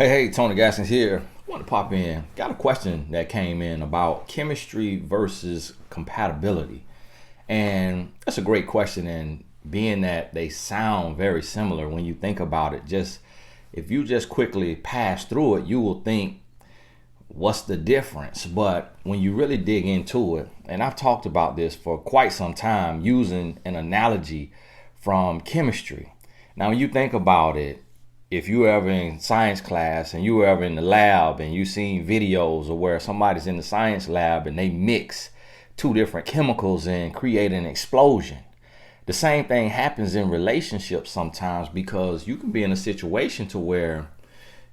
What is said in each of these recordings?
Hey, Tony Gaskins here. I want to pop in. Got a question that came in about chemistry versus compatibility. And that's a great question. And being that they sound very similar when you think about it, just if you just quickly pass through it, you will think, what's the difference? But when you really dig into it, and I've talked about this for quite some time using an analogy from chemistry. Now, when you think about it, if you were ever in science class and you were ever in the lab and you seen videos of where somebody's in the science lab and they mix two different chemicals and create an explosion. The same thing happens in relationships sometimes, because you can be in a situation to where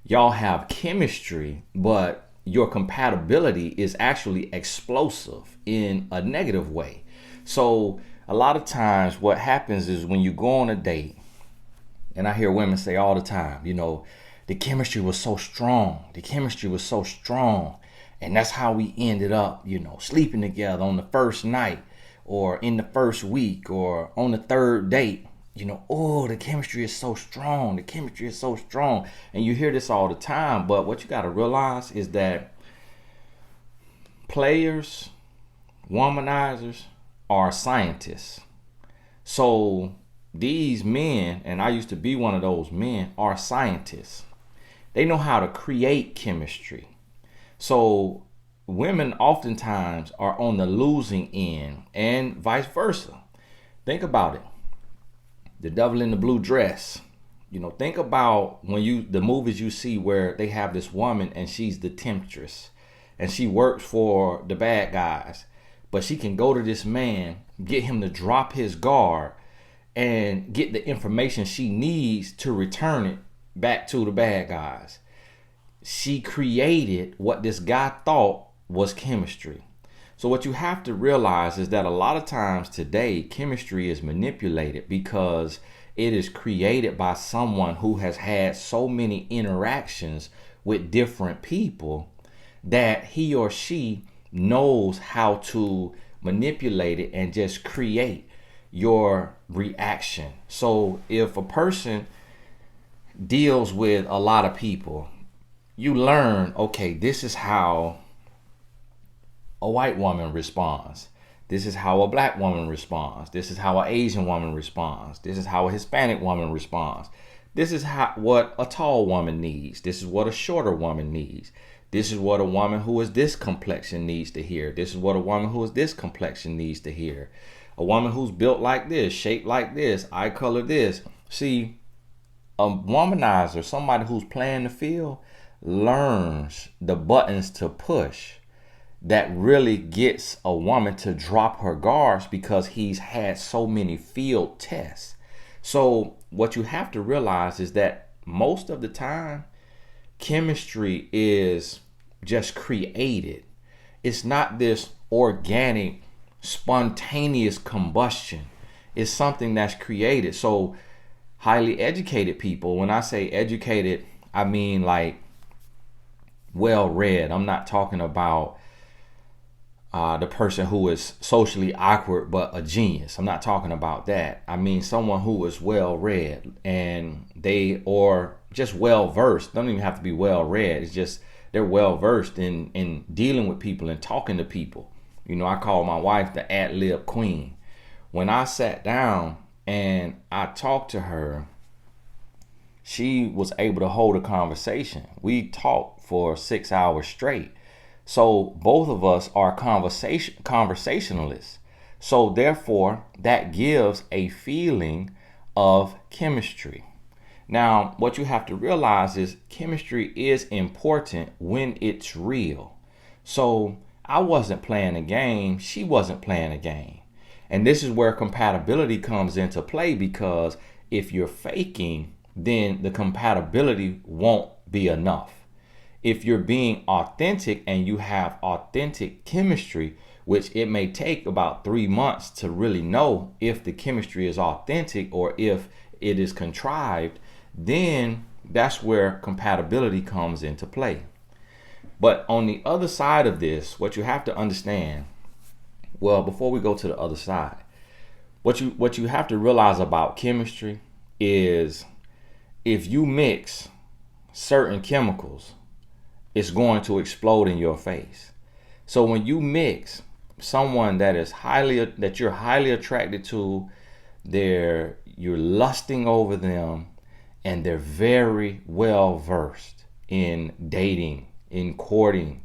y'all have chemistry, but your compatibility is actually explosive in a negative way. So a lot of times what happens is when you go on a date, and I hear women say all the time, the chemistry was so strong. The chemistry was so strong. And that's how we ended up, sleeping together on the first night or in the first week or on the third date. Oh, the chemistry is so strong. The chemistry is so strong. And you hear this all the time. But what you got to realize is that players, womanizers are scientists. So these men, and I used to be one of those men, are scientists. They know how to create chemistry. So women oftentimes are on the losing end and vice versa. Think about it. The devil in the blue dress. Think about the movies you see where they have this woman and she's the temptress and she works for the bad guys, but she can go to this man, get him to drop his guard and get the information she needs to return it back to the bad guys. She created what this guy thought was chemistry. So what you have to realize is that a lot of times today, chemistry is manipulated because it is created by someone who has had so many interactions with different people that he or she knows how to manipulate it and just create your reaction. So if a person deals with a lot of people, you learn, okay, this is how a white woman responds. This is how a black woman responds. This is how an Asian woman responds. This is how a Hispanic woman responds. This is what a tall woman needs. This is what a shorter woman needs. This is what a woman who is this complexion needs to hear. This is what a woman who is this complexion needs to hear. A woman who's built like this, shaped like this, eye color this. See, a womanizer, somebody who's playing the field, learns the buttons to push that really gets a woman to drop her guards because he's had so many field tests. So what you have to realize is that most of the time, chemistry is just created. It's not this organic spontaneous combustion. Is something that's created. So highly educated people, when I say educated, I mean like well read. I'm not talking about the person who is socially awkward but a genius. I'm not talking about that. I mean someone who is well read and or just well versed. Don't even have to be well read. It's just they're well versed in dealing with people and talking to people. I call my wife the ad-lib queen. When I sat down and I talked to her, she was able to hold a conversation. We talked for 6 hours straight. So both of us are conversationalists. So therefore, that gives a feeling of chemistry. Now, what you have to realize is chemistry is important when it's real. So I wasn't playing a game. She wasn't playing a game. And this is where compatibility comes into play, because if you're faking, then the compatibility won't be enough. If you're being authentic and you have authentic chemistry, which it may take about 3 months to really know if the chemistry is authentic or if it is contrived, then that's where compatibility comes into play. But on the other side of this, what you have to understand, well, before we go to the other side, what you have to realize about chemistry is if you mix certain chemicals, it's going to explode in your face. So when you mix someone that you're highly attracted to, you're lusting over them, and they're very well versed in dating, in courting,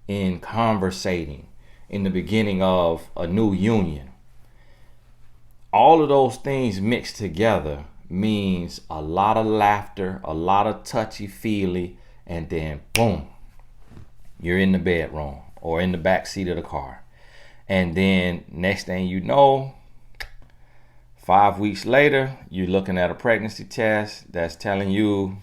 in conversating, in the beginning of a new union. All of those things mixed together means a lot of laughter, a lot of touchy-feely, and then boom, you're in the bedroom or in the back seat of the car. And then next thing you know, 5 weeks later, you're looking at a pregnancy test that's telling you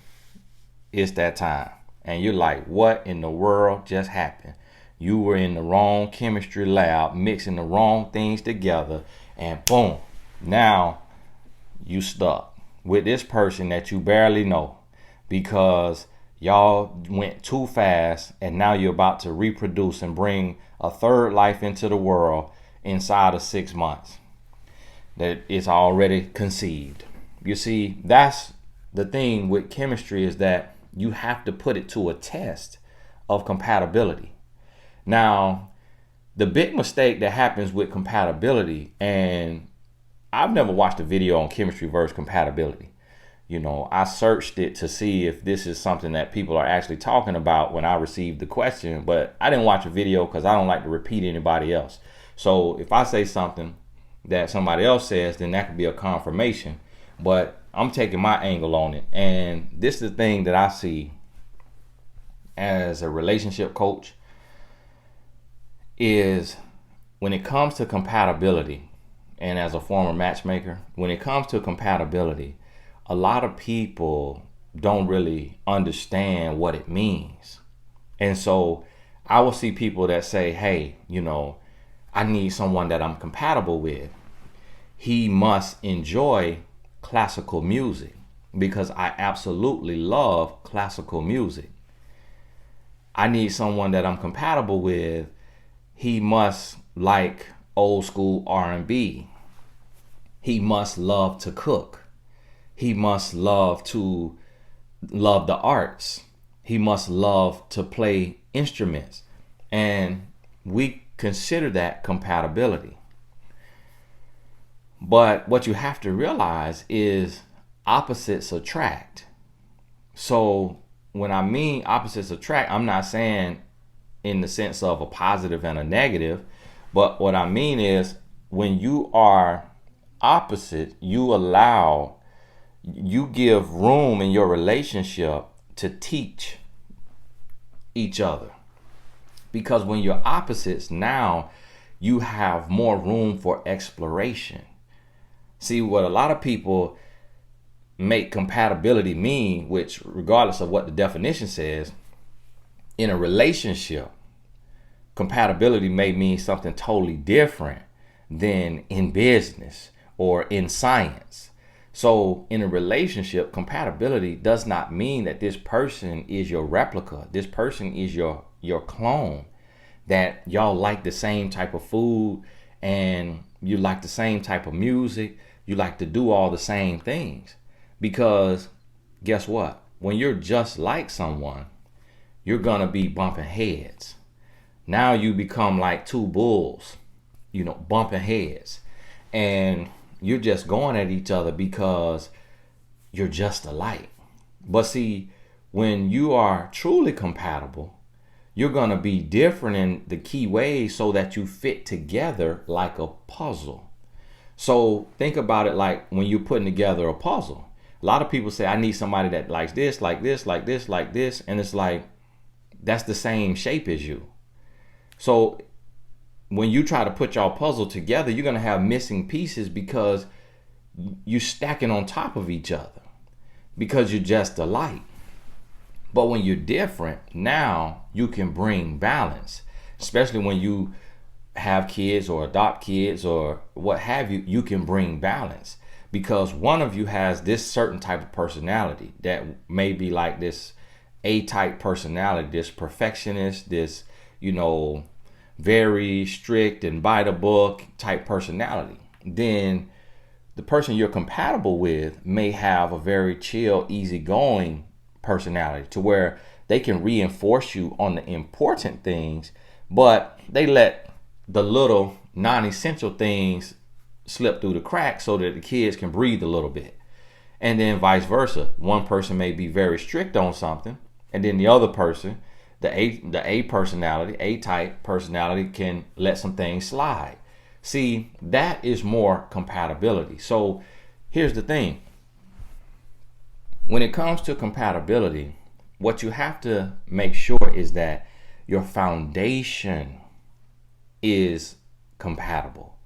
it's that time. And you're like, what in the world just happened? You were in the wrong chemistry lab, mixing the wrong things together, and boom, now you stuck with this person that you barely know because y'all went too fast, and now you're about to reproduce and bring a third life into the world inside of 6 months that it's already conceived. You see, that's the thing with chemistry, is that you have to put it to a test of compatibility. Now, the big mistake that happens with compatibility, and I've never watched a video on chemistry versus compatibility. I searched it to see if this is something that people are actually talking about when I received the question, but I didn't watch a video because I don't like to repeat anybody else. So if I say something that somebody else says, then that could be a confirmation, but I'm taking my angle on it. And this is the thing that I see as a relationship coach, is when it comes to compatibility, and as a former matchmaker, when it comes to compatibility, a lot of people don't really understand what it means. And so I will see people that say, hey, I need someone that I'm compatible with. He must enjoy classical music because I absolutely love classical music. I need someone that I'm compatible with. He must like old school R&B. He must love to cook. He must love the arts. He must love to play instruments. And we consider that compatibility. But what you have to realize is opposites attract. So when I mean opposites attract, I'm not saying in the sense of a positive and a negative, but what I mean is when you are opposite, you give room in your relationship to teach each other. Because when you're opposites, now you have more room for exploration. See, what a lot of people make compatibility mean, which regardless of what the definition says, in a relationship, compatibility may mean something totally different than in business or in science. So in a relationship, compatibility does not mean that this person is your replica. This person is your clone, that y'all like the same type of food and you like the same type of music. You like to do all the same things. Because guess what? When you're just like someone, you're going to be bumping heads. Now you become like two bulls, bumping heads. And you're just going at each other because you're just alike. But see, when you are truly compatible, you're going to be different in the key ways so that you fit together like a puzzle. So think about it like when you're putting together a puzzle. A lot of people say, I need somebody that likes this, like this, like this, like this. And it's like, that's the same shape as you. So when you try to put your puzzle together, you're going to have missing pieces because you're stacking on top of each other because you're just alike. But when you're different, now you can bring balance, especially when you have kids or adopt kids or what have you, you can bring balance because one of you has this certain type of personality that may be like this A-type personality, this perfectionist, this, very strict and by the book type personality. Then the person you're compatible with may have a very chill, easygoing personality, to where they can reinforce you on the important things, but they let the little non-essential things slip through the cracks so that the kids can breathe a little bit. And then vice versa. One person may be very strict on something, and then the other person, the A personality, A type personality, can let some things slide. See, that is more compatibility. So here's the thing. When it comes to compatibility, what you have to make sure is that your foundation is compatible.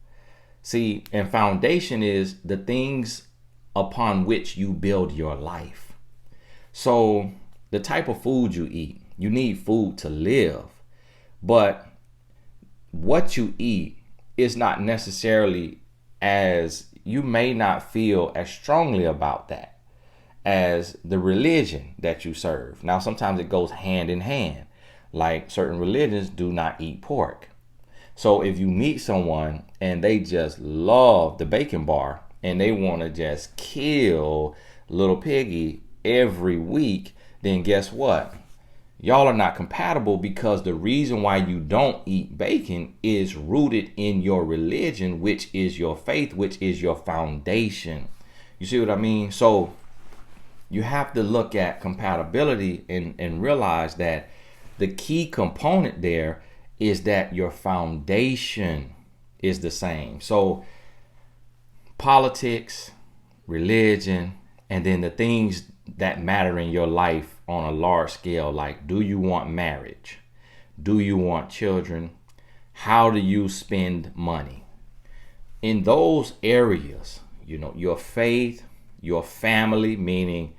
See, and foundation is the things upon which you build your life. So the type of food you eat, you need food to live, but what you eat is not necessarily, as you may not feel as strongly about that as the religion that you serve. Now, sometimes it goes hand in hand. Like certain religions do not eat pork. So if you meet someone and they just love the bacon bar and they want to just kill little piggy every week, then guess what? Y'all are not compatible, because the reason why you don't eat bacon is rooted in your religion, which is your faith, which is your foundation. You see what I mean? So you have to look at compatibility and realize that the key component there is that your foundation is the same. So politics, religion, and then the things that matter in your life on a large scale, like, do you want marriage? Do you want children? How do you spend money? In those areas, your faith, your family, meaning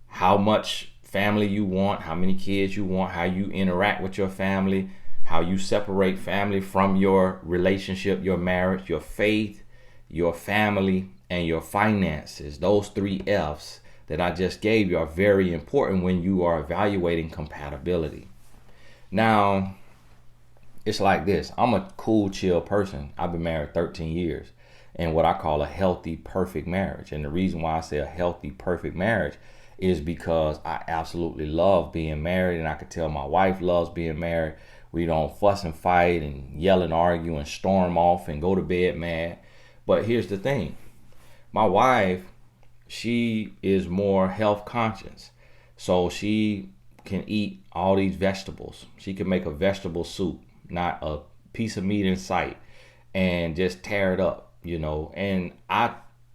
how much family you want, how many kids you want, how you interact with your family, how you separate family from your relationship, your marriage, your faith, your family, and your finances. Those 3 F's that I just gave you are very important when you are evaluating compatibility. Now, it's like this. I'm a cool, chill person. I've been married 13 years in what I call a healthy, perfect marriage. And the reason why I say a healthy, perfect marriage is because I absolutely love being married, and I can tell my wife loves being married. We don't fuss and fight and yell and argue and storm off and go to bed mad. But here's the thing. My wife, she is more health conscious. So she can eat all these vegetables. She can make a vegetable soup, not a piece of meat in sight, and just tear it up, And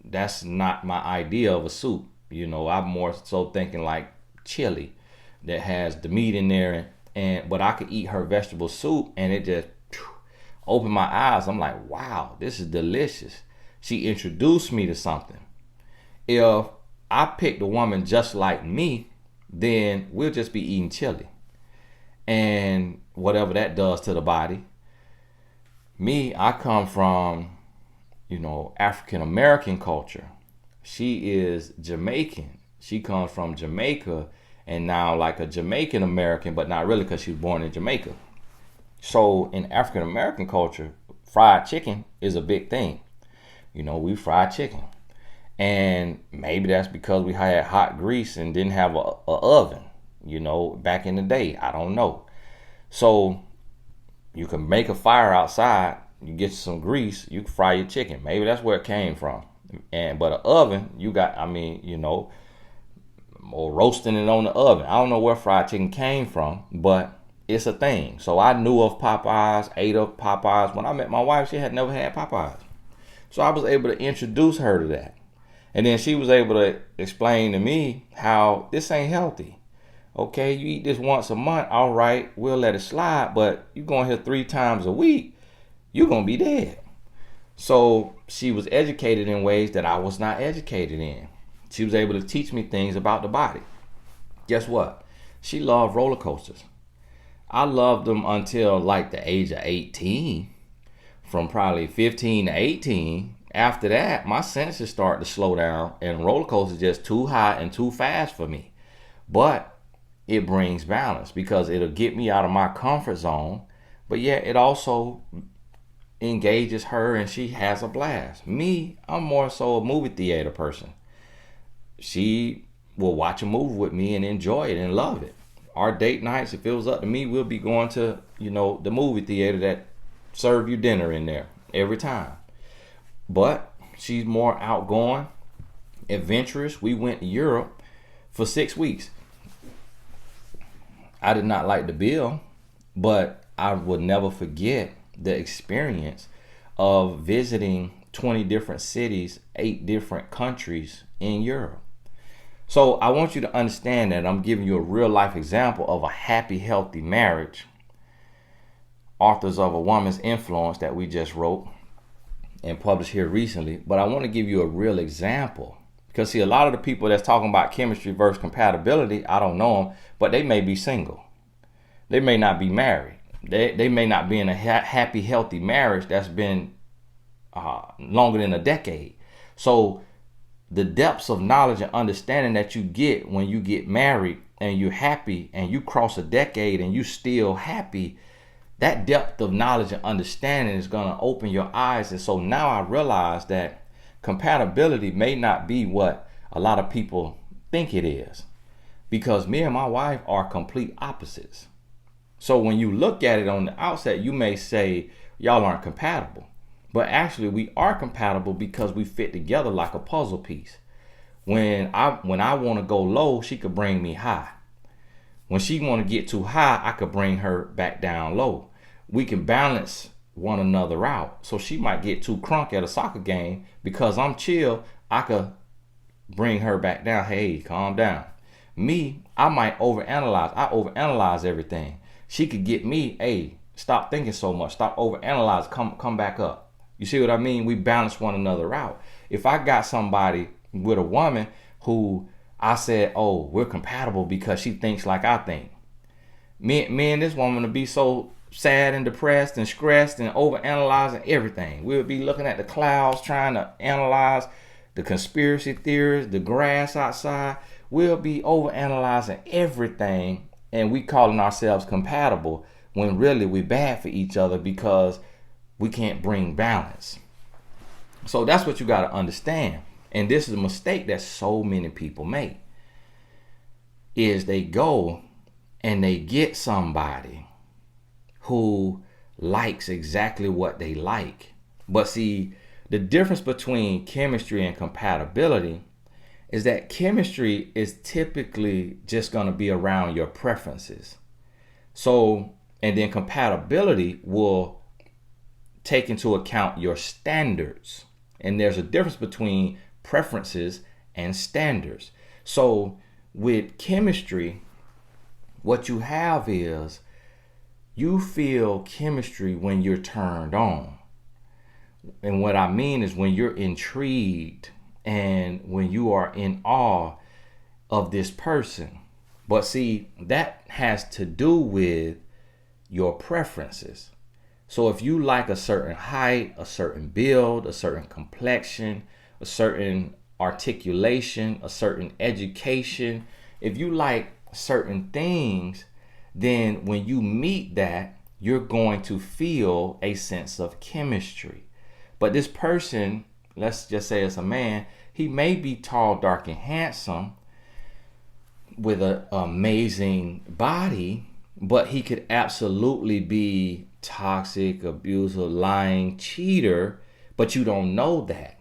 that's not my idea of a soup. I'm more so thinking like chili that has the meat in there, but I could eat her vegetable soup and it just opened my eyes. I'm like, wow, this is delicious. She introduced me to something. If I picked a woman just like me, then we'll just be eating chili and whatever that does to the body. Me, I come from, African American culture. She is Jamaican. She comes from Jamaica, and now like a Jamaican American, but not really, because she was born in Jamaica. So in African American culture, fried chicken is a big thing. We fry chicken. And maybe that's because we had hot grease and didn't have a oven, back in the day. I don't know. So you can make a fire outside. You get some grease, you can fry your chicken. Maybe that's where it came from. But an oven, you got, or roasting it on the oven. I don't know where fried chicken came from, but it's a thing. So I knew of Popeyes, ate of Popeyes. When I met my wife, she had never had Popeyes. So I was able to introduce her to that. And then she was able to explain to me how this ain't healthy. Okay, you eat this once a month, all right, we'll let it slide. But you going here 3 times a week, you're going to be dead. So she was educated in ways that I was not educated in. She was able to teach me things about the body. Guess what? She loved roller coasters. I loved them until like the age of 18. From probably 15 to 18. After that, my senses started to slow down, and roller coasters just too high and too fast for me. But it brings balance, because it'll get me out of my comfort zone. But yet it also engages her and she has a blast. Me, I'm more so a movie theater person. She will watch a movie with me and enjoy it and love it. Our date nights, if it was up to me, we'll be going to, the movie theater that serve you dinner in there every time. But she's more outgoing, adventurous. We went to Europe for 6 weeks. I did not like the bill, but I would never forget the experience of visiting 20 different cities, 8 different countries in Europe. So I want you to understand that I'm giving you a real life example of a happy, healthy marriage. Authors of A Woman's Influence that we just wrote and published here recently. But I want to give you a real example. Because see, a lot of the people that's talking about chemistry versus compatibility, I don't know them, but they may be single. They may not be married. They may not be in a happy, healthy marriage that's been longer than a decade. So the depths of knowledge and understanding that you get when you get married and you're happy and you cross a decade and you still happy, that depth of knowledge and understanding is going to open your eyes. And so now I realize that compatibility may not be what a lot of people think it is, because me and my wife are complete opposites. So when you look at it on the outset, you may say y'all aren't compatible. But actually we are compatible because we fit together like a puzzle piece. When I want to go low, she could bring me high. When she want to get too high, I could bring her back down low. We can balance one another out. So she might get too crunk at a soccer game. Because I'm chill, I could bring her back down. Hey, calm down. Me, I might overanalyze. I overanalyze everything. She could get me, hey, stop thinking so much. Stop overanalyzing. Come back up. You see what I mean? We balance one another out. If I got somebody with a woman who I said, oh, we're compatible because she thinks like I think. Me and this woman will be so sad and depressed and stressed and overanalyzing everything. We'll be looking at the clouds, trying to analyze the conspiracy theories, the grass outside. We'll be overanalyzing everything, and we calling ourselves compatible when really we bad for each other because we can't bring balance. So that's what you got to understand. And this is a mistake that so many people make, is they go and they get somebody who likes exactly what they like. But see, the difference between chemistry and compatibility is that chemistry is typically just going to be around your preferences. So, and then compatibility will take into account your standards. And there's a difference between preferences and standards. So with chemistry, what you have is you feel chemistry when you're turned on. And what I mean is when you're intrigued and when you are in awe of this person. But see, that has to do with your preferences. So if you like a certain height, a certain build, a certain complexion, a certain articulation, a certain education, if you like certain things, then when you meet that, you're going to feel a sense of chemistry. But this person, let's just say it's a man, he may be tall, dark, and handsome with an amazing body, but he could absolutely be toxic, abusive, lying, cheater, but you don't know that.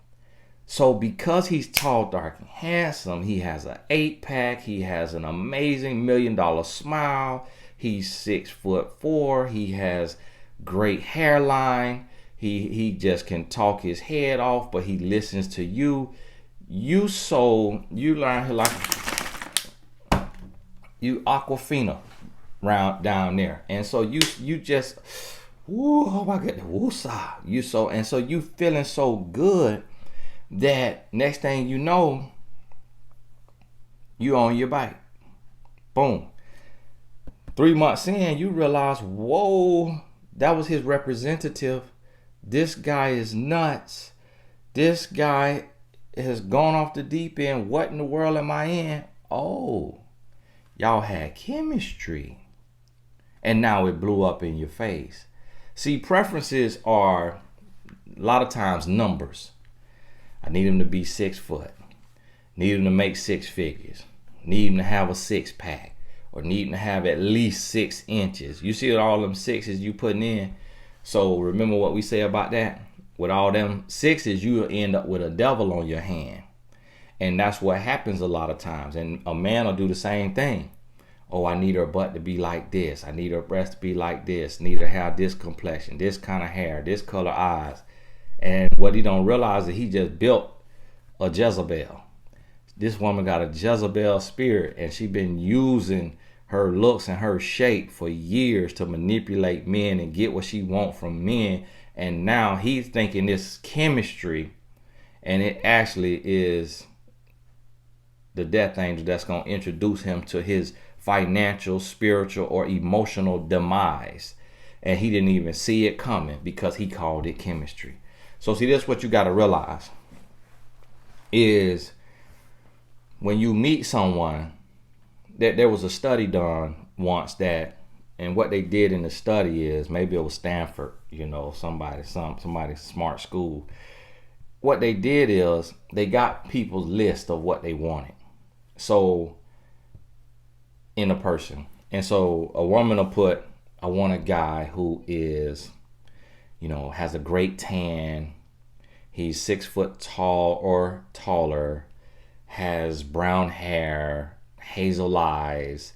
So because he's tall, dark, and handsome, he has an 8-pack, he has an amazing $1 million smile, he's 6'4", he has great hairline, he just can talk his head off, but he listens to you. You learn like you Aquafina round down there, and so you just oh my goodness, woosah, you feeling so good that next thing you know, you on your bike. Boom. 3 months in, you realize, whoa, that was his representative. This guy is nuts. This guy has gone off the deep end. What in the world am I in? Oh, y'all had chemistry. And now it blew up in your face. See, preferences are a lot of times numbers. I need him to be 6 foot. Need him to make 6 figures. needing to have a 6-pack, or needing to have at least 6 inches. You see all them 6s you putting in. So remember what we say about that? With all them 6s, you'll end up with a devil on your hand. And that's what happens a lot of times. And a man will do the same thing. Oh, I need her butt to be like this. I need her breast to be like this. Need her to have this complexion, this kind of hair, this color eyes. And what he don't realize is he just built a Jezebel. This woman got a Jezebel spirit, and she been using her looks and her shape for years to manipulate men and get what she want from men. And now he's thinking this chemistry, and it actually is the death angel that's going to introduce him to his financial, spiritual, or emotional demise. And he didn't even see it coming because he called it chemistry. So see, this is what you got to realize is when you meet someone, that there was a study done once that, and what they did in the study is, maybe it was Stanford, somebody smart school. What they did is they got people's list of what they wanted. So in a person. And so a woman will put, I want a guy who is, has a great tan. He's 6 foot tall or taller, has brown hair, hazel eyes,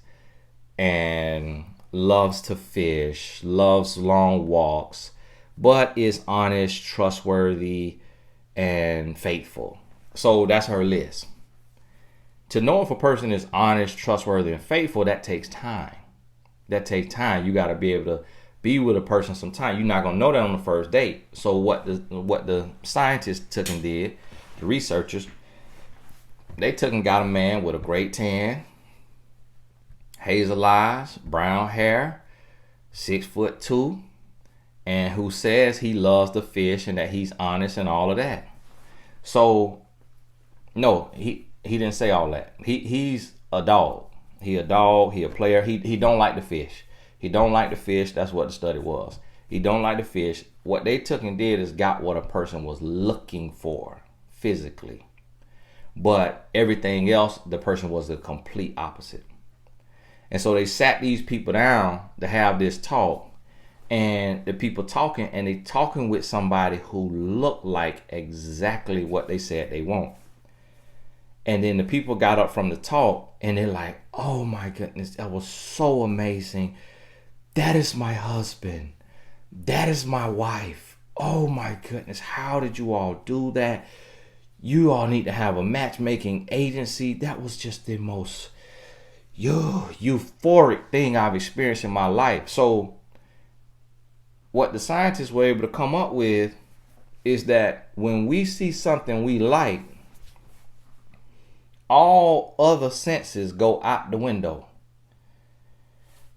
and loves to fish, loves long walks, but is honest, trustworthy, and faithful. So that's her list. To know if a person is honest, trustworthy, and faithful, that takes time. That takes time. You got to be able to be with a person some time. You're not going to know that on the first date. So what the scientists took and did, the researchers, they took and got a man with a great tan, hazel eyes, brown hair, 6'2", and who says he loves to fish and that he's honest and all of that. So no, he didn't say all that. He's a dog. He a dog. He a player. He don't like to fish. He don't like to fish. That's what the study was. He don't like to fish. What they took and did is got what a person was looking for physically. But everything else, the person was the complete opposite. And so they sat these people down to have this talk. And the people talking, and they talking with somebody who looked like exactly what they said they want. And then the people got up from the talk, and they're like, oh my goodness, that was so amazing. That is my husband. That is my wife. Oh my goodness, how did you all do that? You all need to have a matchmaking agency. That was just the most euphoric thing I've experienced in my life. So what the scientists were able to come up with is that when we see something we like, all other senses go out the window.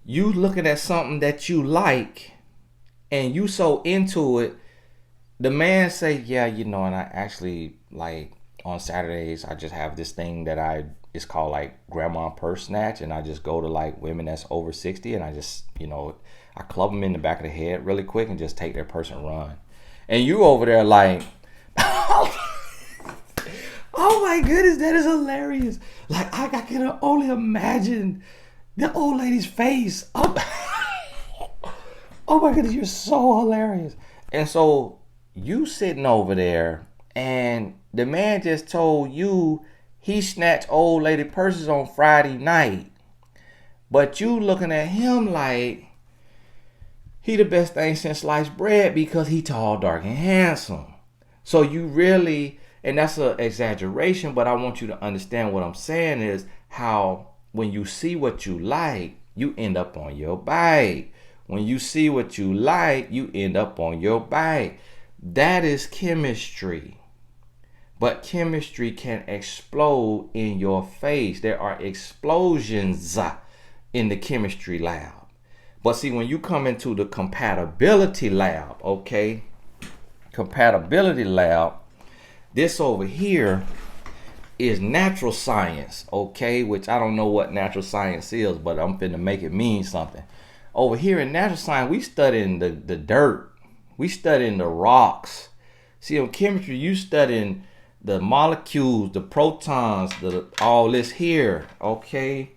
You looking at something that you like and you so into it, the man say, yeah, and I actually, like, on Saturdays, I just have this thing that it's called like grandma purse snatch, and I just go to like women that's over 60, and I just, I club them in the back of the head really quick and just take their purse and run. And you over there like, oh my goodness, that is hilarious. Like, I can only imagine the old lady's face. Oh my goodness, you're so hilarious. And so you sitting over there, and the man just told you he snatched old lady purses on Friday night. But you looking at him like he the best thing since sliced bread because he tall, dark, and handsome. So you really, and that's an exaggeration, but I want you to understand what I'm saying is how when you see what you like, you end up on your bike. When you see what you like, you end up on your bike. That is chemistry. But chemistry can explode in your face. There are explosions in the chemistry lab. But see, when you come into the compatibility lab, okay? Compatibility lab, this over here is natural science, okay? Which I don't know what natural science is, but I'm finna make it mean something. Over here in natural science, we studying the dirt. We studying the rocks. See, in chemistry, you studying the molecules, the protons, all this here, okay?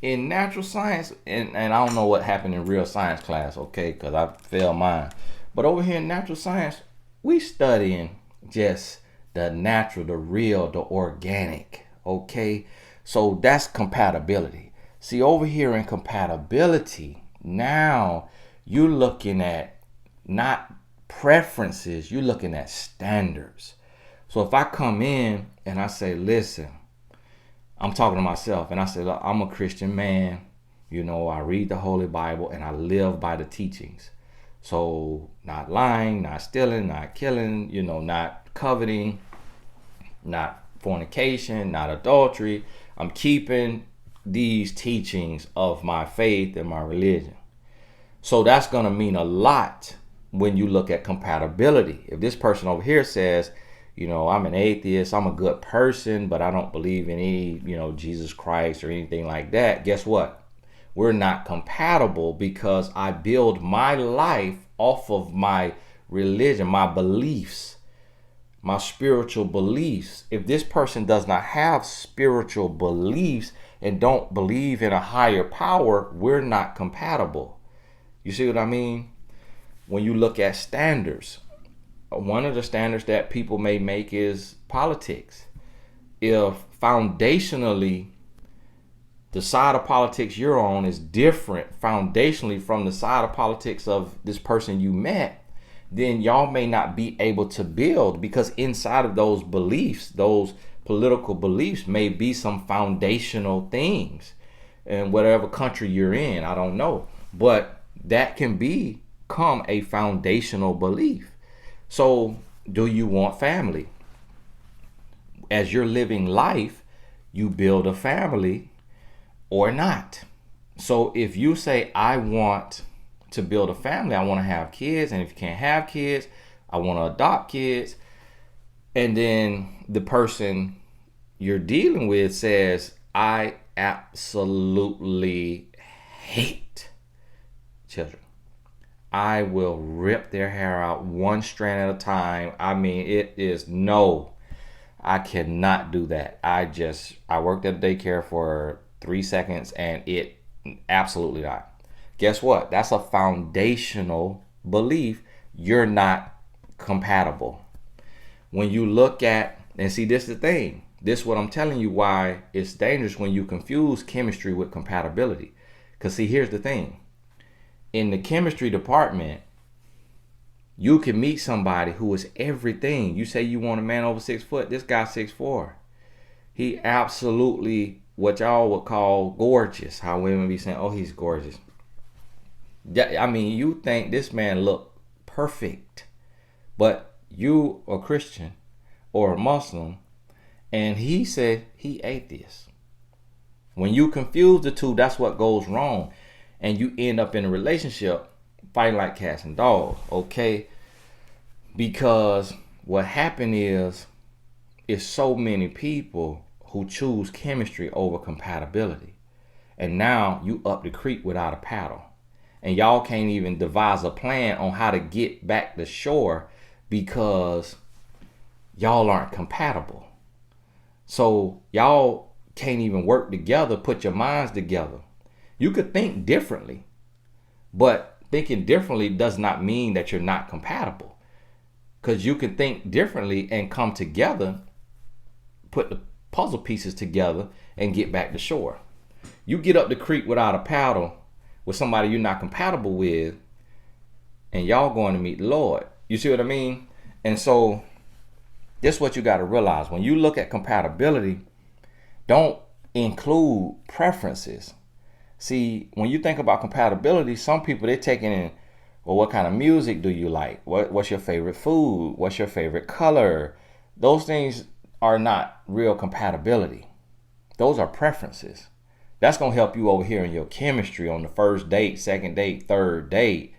In natural science, and I don't know what happened in real science class, okay, because I failed mine. But over here in natural science, we studying just the natural, the real, the organic, okay? So that's compatibility. See, over here in compatibility, now you're looking at not preferences, you're looking at standards. So if I come in and I say, listen, I'm talking to myself and I say, look, I'm a Christian man. You know, I read the Holy Bible and I live by the teachings. So not lying, not stealing, not killing, you know, not coveting, not fornication, not adultery. I'm keeping these teachings of my faith and my religion. So that's going to mean a lot when you look at compatibility. If this person over here says, you know, I'm an atheist, I'm a good person, but I don't believe in any, you know, Jesus Christ or anything like that, guess what? We're not compatible because I build my life off of my religion, my beliefs, my spiritual beliefs. If this person does not have spiritual beliefs and don't believe in a higher power, we're not compatible. You see what I mean? When you look at standards, one of the standards that people may make is politics. If foundationally the side of politics you're on is different foundationally from the side of politics of this person you met, then y'all may not be able to build, because inside of those beliefs, those political beliefs, may be some foundational things. And whatever country you're in, I don't know, but that can become a foundational belief. So do you want family? As you're living life, you build a family or not. So if you say, I want to build a family, I want to have kids, and if you can't have kids, I want to adopt kids, and then the person you're dealing with says, I absolutely hate children. I will rip their hair out one strand at a time. I mean, it is no, I cannot do that. I worked at a daycare for 3 seconds and it absolutely not. Guess what? That's a foundational belief. You're not compatible. When you look at, and see, this is the thing. This is what I'm telling you why it's dangerous when you confuse chemistry with compatibility. Because see, here's the thing. In the chemistry department, you can meet somebody who is everything. You say you want a man over 6 foot. This guy's 6'4". He absolutely, what y'all would call gorgeous. How women be saying, oh, he's gorgeous. I mean, you think this man look perfect, but you a Christian or a Muslim, and he said he atheist. When you confuse the two, that's what goes wrong. And you end up in a relationship fighting like cats and dogs, okay? Because what happened is so many people who choose chemistry over compatibility. And now you up the creek without a paddle. And y'all can't even devise a plan on how to get back to shore because y'all aren't compatible. So y'all can't even work together, put your minds together. You could think differently, but thinking differently does not mean that you're not compatible. Because you can think differently and come together, put the puzzle pieces together, and get back to shore. You get up the creek without a paddle with somebody you're not compatible with, and y'all going to meet the Lord. You see what I mean? And so this is what you got to realize. When you look at compatibility, don't include preferences. See, when you think about compatibility, some people, they're taking in, well, what kind of music do you like? What's your favorite food? What's your favorite color? Those things are not real compatibility. Those are preferences. That's going to help you over here in your chemistry on the first date, second date, third date.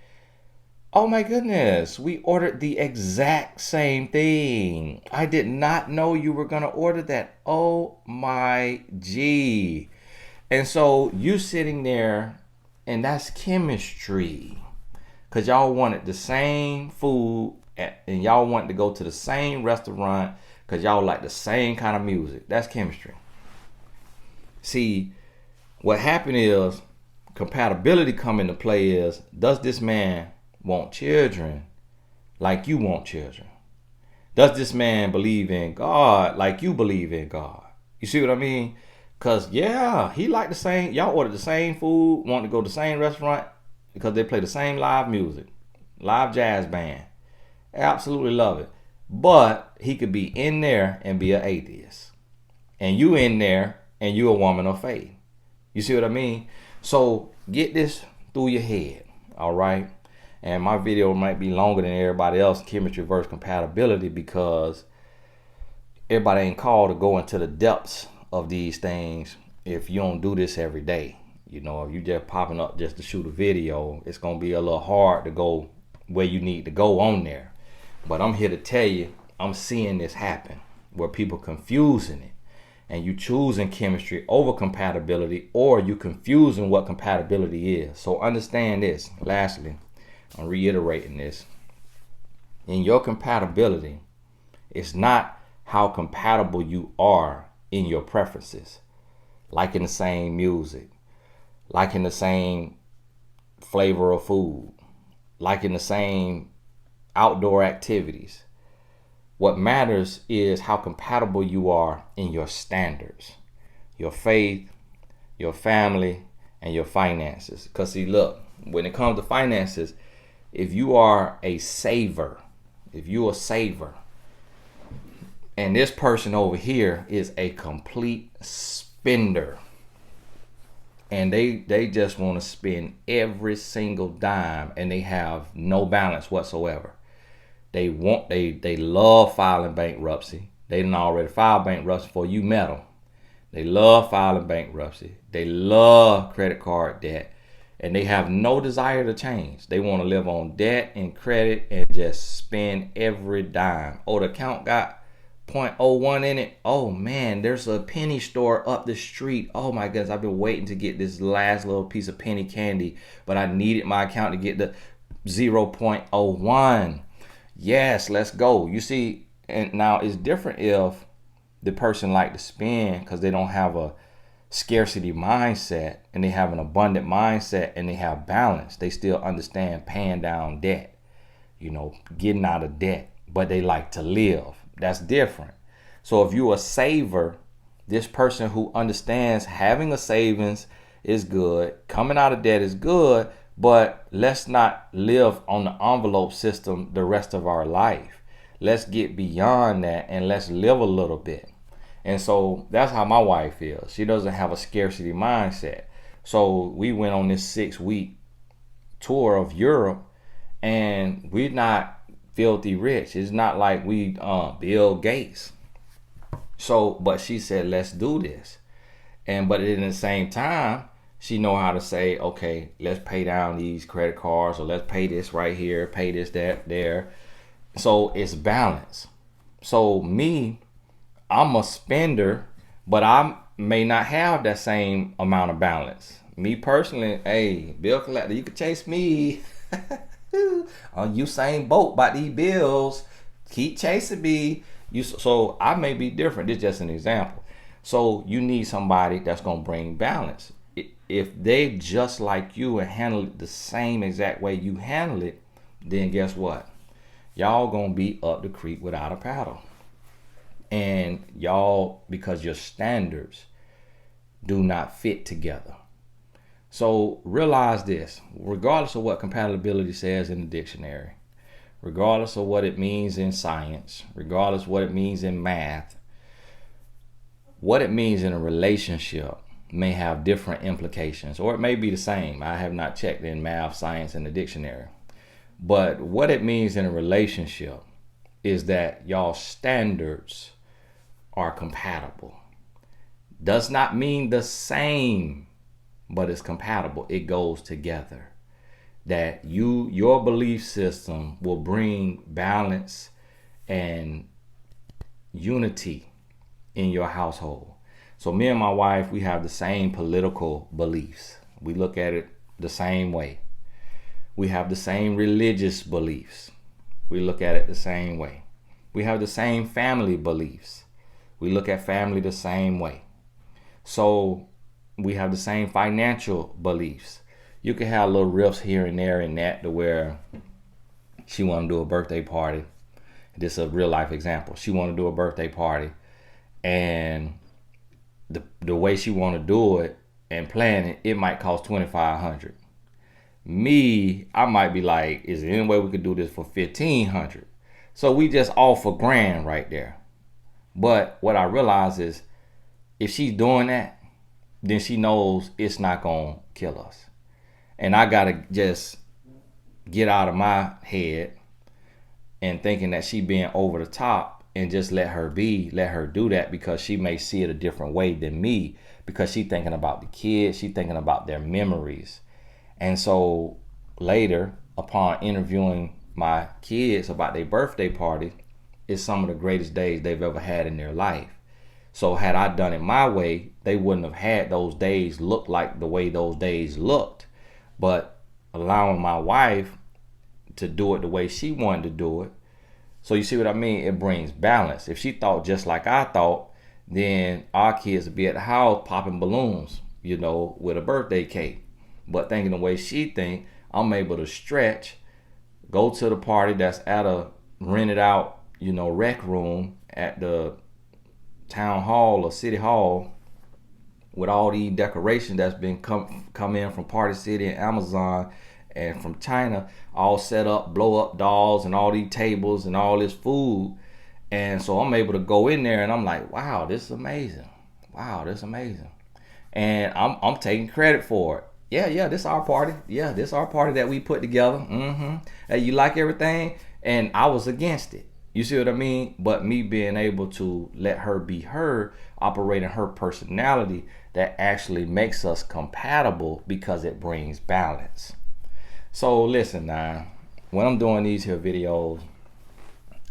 Oh my goodness, we ordered the exact same thing. I did not know you were going to order that. Oh my G. And so you sitting there, and that's chemistry. Because y'all wanted the same food, and y'all wanted to go to the same restaurant, because y'all like the same kind of music. That's chemistry. See, what happened is compatibility come into play is, does this man want children like you want children? Does this man believe in God like you believe in God? You see what I mean? Because, yeah, he like the same. Y'all order the same food, want to go to the same restaurant because they play the same live music, live jazz band. Absolutely love it. But he could be in there and be an atheist. And you in there and you a woman of faith. You see what I mean? So get this through your head, all right? And my video might be longer than everybody else, chemistry versus compatibility, because everybody ain't called to go into the depths of these things if you don't do this every day. You know, if you just popping up just to shoot a video, it's going to be a little hard to go where you need to go on there. But I'm here to tell you, I'm seeing this happen where people confusing it. And you choosing chemistry over compatibility, or you confusing what compatibility is. So understand this. Lastly, I'm reiterating this. In your compatibility, it's not how compatible you are in your preferences, liking the same music, liking the same flavor of food, liking the same outdoor activities. What matters is how compatible you are in your standards, your faith, your family, and your finances. Because see, look, when it comes to finances, if you are a saver, and this person over here is a complete spender, and they just want to spend every single dime, and they have no balance whatsoever. They love filing bankruptcy. They done already filed bankruptcy before you met them. They love filing bankruptcy. They love credit card debt, and they have no desire to change. They want to live on debt and credit and just spend every dime. Oh, the account got 0.01 in it. Oh man, there's a penny store up the street. Oh my goodness, I've been waiting to get this last little piece of penny candy, but I needed my account to get the 0.01. Yes, let's go. You see, and now it's different if the person like to spend because they don't have a scarcity mindset, and they have an abundant mindset, and they have balance. They still understand paying down debt, you know, getting out of debt, but they like to live. That's different. So if you're a saver, this person who understands having a savings is good, coming out of debt is good, but let's not live on the envelope system the rest of our life. Let's get beyond that and let's live a little bit. And so that's how my wife feels. She doesn't have a scarcity mindset. So we went on this 6-week tour of Europe, and we're not filthy rich. It's not like we Bill Gates. So, but she said, let's do this. But at the same time, she know how to say, okay, let's pay down these credit cards, or let's pay this right here, pay this, that, there. So it's balance. So me, I'm a spender, but I may not have that same amount of balance. Me personally, hey, bill collector, you can chase me on Usain Bolt by these bills. Keep chasing me. So I may be different. This is just an example. So you need somebody that's gonna bring balance. If they just like you and handle it the same exact way you handle it, then guess what? Y'all gonna be up the creek without a paddle. And y'all, because your standards do not fit together. So realize this, regardless of what compatibility says in the dictionary, regardless of what it means in science, regardless of what it means in math, what it means in a relationship may have different implications, or it may be the same. I have not checked in math, science, and the dictionary. But what it means in a relationship is that y'all standards are compatible. Does not mean the same, but it's compatible. It goes together. That your belief system will bring balance and unity in your household. So me and my wife, we have the same political beliefs. We look at it the same way. We have the same religious beliefs. We look at it the same way. We have the same family beliefs. We look at family the same way. So we have the same financial beliefs. You can have little riffs here and there in that, to where she want to do a birthday party. This is a real life example. She want to do a birthday party, and the way she want to do it and plan it, it might cost $2,500. Me, I might be like, is there any way we could do this for $1,500? So we just off $1,000 right there. But what I realize is, if she's doing that, then she knows it's not gonna kill us. And I gotta just get out of my head and thinking that she being over the top, and just let her do that, because she may see it a different way than me, because she thinking about the kids, she thinking about their memories. And so later, upon interviewing my kids about their birthday party, it's some of the greatest days they've ever had in their life. So had I done it my way, they wouldn't have had those days look like the way those days looked. But allowing my wife to do it the way she wanted to do it. So you see what I mean? It brings balance. If she thought just like I thought, then our kids would be at the house popping balloons, with a birthday cake. But thinking the way she think, I'm able to stretch, go to the party that's at a rented out, rec room at the town hall or city hall, with all these decorations that's been come in from Party City and Amazon and from China, all set up, blow up dolls and all these tables and all this food. And so I'm able to go in there and I'm like, wow, this is amazing. Wow, this is amazing. And I'm taking credit for it. Yeah, this is our party. Yeah, this is our party that we put together. Hey, you like everything? And I was against it. You see what I mean? But me being able to let her be her, operating her personality, that actually makes us compatible, because it brings balance. So listen now, when I'm doing these here videos,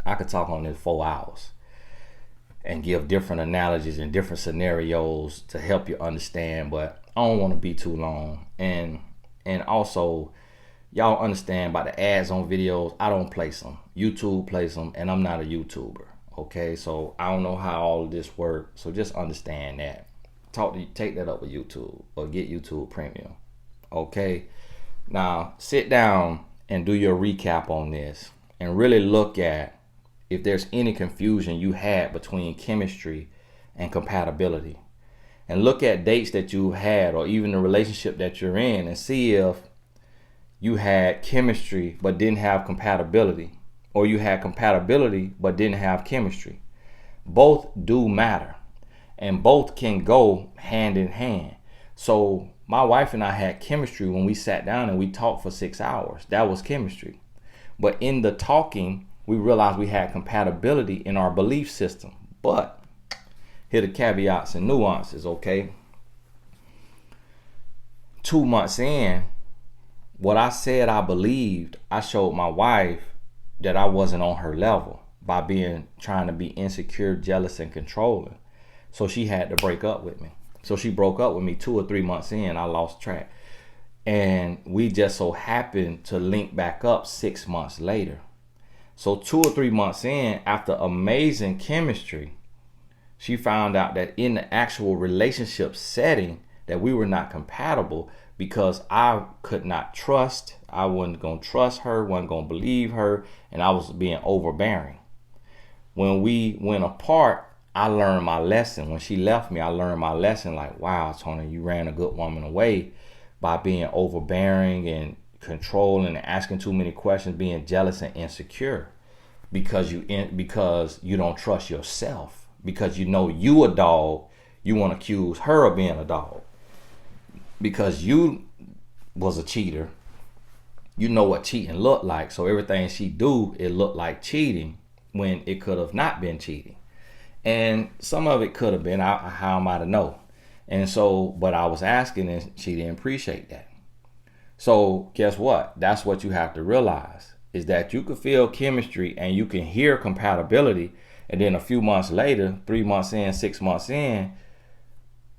I could talk on this 4 hours and give different analogies and different scenarios to help you understand, but I don't want to be too long. And also, y'all understand about the ads on videos, I don't place them. YouTube plays them, and I'm not a YouTuber. Okay, so I don't know how all of this works. So just understand that. Take that up with YouTube, or get YouTube Premium. Okay. Now sit down and do your recap on this, and really look at if there's any confusion you had between chemistry and compatibility. And look at dates that you had, or even the relationship that you're in, and see if you had chemistry but didn't have compatibility, or you had compatibility but didn't have chemistry. Both do matter, and both can go hand in hand. So my wife and I had chemistry when we sat down and we talked for 6 hours. That was chemistry. But in the talking, we realized we had compatibility in our belief system. But here are the caveats and nuances, okay? 2 months in, what I said I believed, I showed my wife that I wasn't on her level by trying to be insecure, jealous, and controlling. So she had to break up with me. So she broke up with me 2 or 3 months in. I lost track. And we just so happened to link back up 6 months later. So 2 or 3 months in, after amazing chemistry, she found out that in the actual relationship setting that we were not compatible, because I could not trust. I wasn't going to trust her, wasn't going to believe her, and I was being overbearing. When we went apart, I learned my lesson. When she left me, I learned my lesson. Like, wow, Tony, you ran a good woman away by being overbearing and controlling and asking too many questions, being jealous and insecure, because you don't trust yourself, because you a dog. You want to accuse her of being a dog because you was a cheater. You know what cheating looked like. So everything she do, it looked like cheating when it could have not been cheating. And some of it could have been. How am I to know? And so, but I was asking, and she didn't appreciate that. So guess what? That's what you have to realize, is that you can feel chemistry and you can hear compatibility. And then a few months later, 3 months in, 6 months in,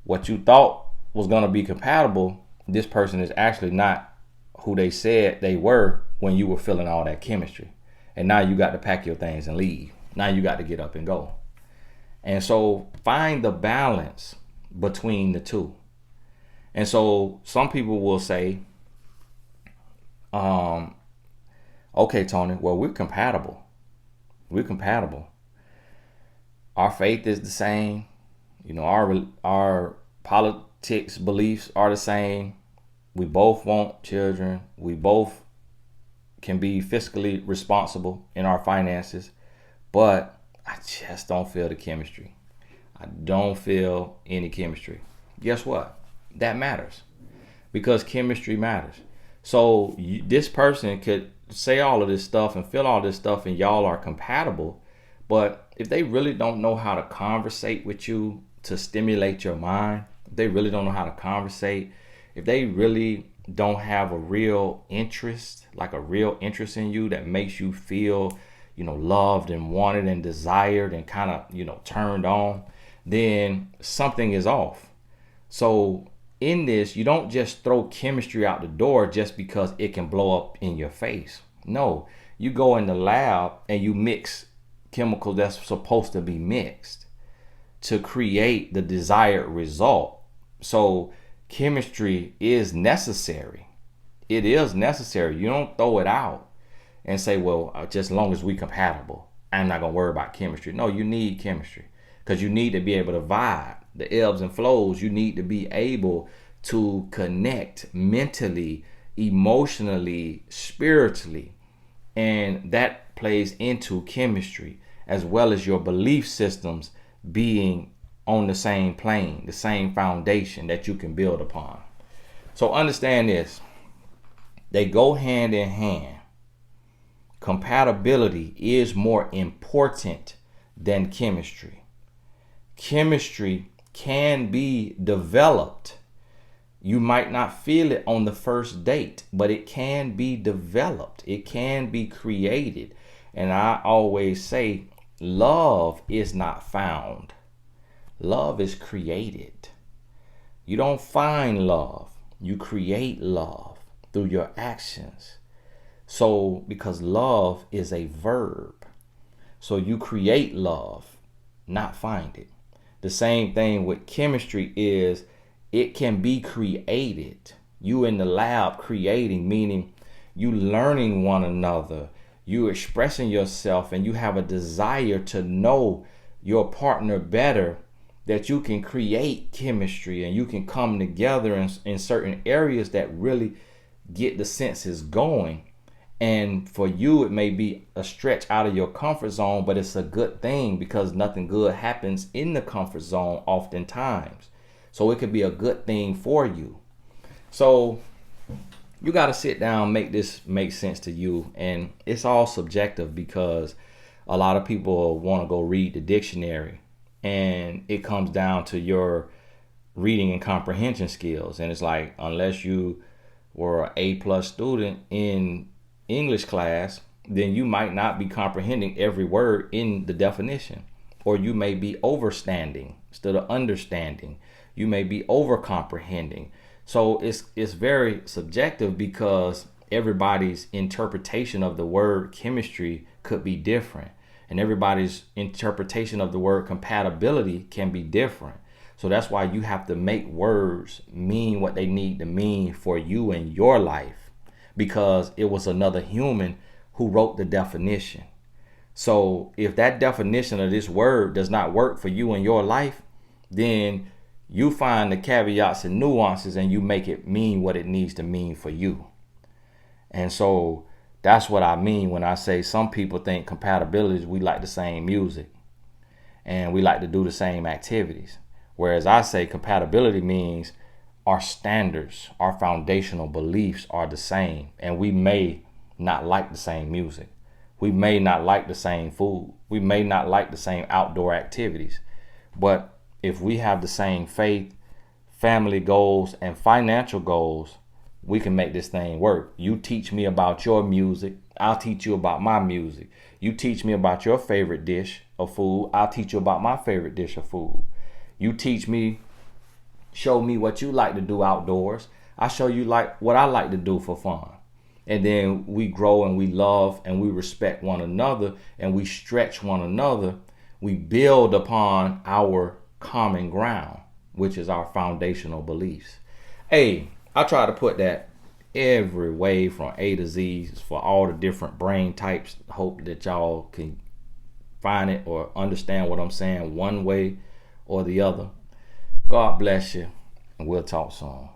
what you thought was going to be compatible, this person is actually not who they said they were when you were feeling all that chemistry. And now you got to pack your things and leave. Now you got to get up and go. And so find the balance between the two. And so some people will say, okay, Tony, well, we're compatible. We're compatible. Our faith is the same. You know, our politics beliefs are the same. We both want children. We both can be fiscally responsible in our finances. But I just don't feel the chemistry. I don't feel any chemistry. Guess what? That matters, because chemistry matters. So this person could say all of this stuff and feel all this stuff and y'all are compatible, but if they really don't know how to conversate with you to stimulate your mind, if they really don't know how to conversate, if they really don't have a real interest, like a real interest in you that makes you feel, loved and wanted and desired and kind of, turned on, then something is off. So in this, you don't just throw chemistry out the door just because it can blow up in your face. No, you go in the lab and you mix chemicals that's supposed to be mixed to create the desired result. So chemistry is necessary. It is necessary. You don't throw it out and say, well, just as long as we compatible, I'm not going to worry about chemistry. No, you need chemistry because you need to be able to vibe. The ebbs and flows, you need to be able to connect mentally, emotionally, spiritually. And that plays into chemistry, as well as your belief systems being on the same plane, the same foundation that you can build upon. So understand this. They go hand in hand. Compatibility is more important than chemistry. Chemistry can be developed. You might not feel it on the first date, but it can be developed. It can be created. And I always say, love is not found. Love is created. You don't find love. You create love through your actions. So, because love is a verb. So you create love, not find it. The same thing with chemistry is it can be created. You in the lab creating, meaning you learning one another, you expressing yourself, and you have a desire to know your partner better, that you can create chemistry and you can come together in certain areas that really get the senses going. And for you, it may be a stretch out of your comfort zone, but it's a good thing because nothing good happens in the comfort zone oftentimes. So it could be a good thing for you. So you got to sit down, make this make sense to you. And it's all subjective because a lot of people want to go read the dictionary and it comes down to your reading and comprehension skills. And it's like, unless you were an A+ student in English class, then you might not be comprehending every word in the definition, or you may be overstanding instead of understanding. You may be over comprehending. So it's very subjective because everybody's interpretation of the word chemistry could be different, and everybody's interpretation of the word compatibility can be different. So that's why you have to make words mean what they need to mean for you in your life, because it was another human who wrote the definition. So if that definition of this word does not work for you in your life, then you find the caveats and nuances and you make it mean what it needs to mean for you. And so that's what I mean when I say some people think compatibility is we like the same music and we like to do the same activities. Whereas I say compatibility means our standards, our foundational beliefs are the same, and we may not like the same music. We may not like the same food. We may not like the same outdoor activities. But if we have the same faith, family goals, and financial goals, we can make this thing work. You teach me about your music, I'll teach you about my music. You teach me about your favorite dish of food, I'll teach you about my favorite dish of food. You teach me, show me what you like to do outdoors, I show you like what I like to do for fun. And then we grow and we love and we respect one another and we stretch one another. We build upon our common ground, which is our foundational beliefs. Hey, I try to put that every way from A to Z for all the different brain types. Hope that y'all can find it or understand what I'm saying one way or the other. God bless you, and we'll talk soon.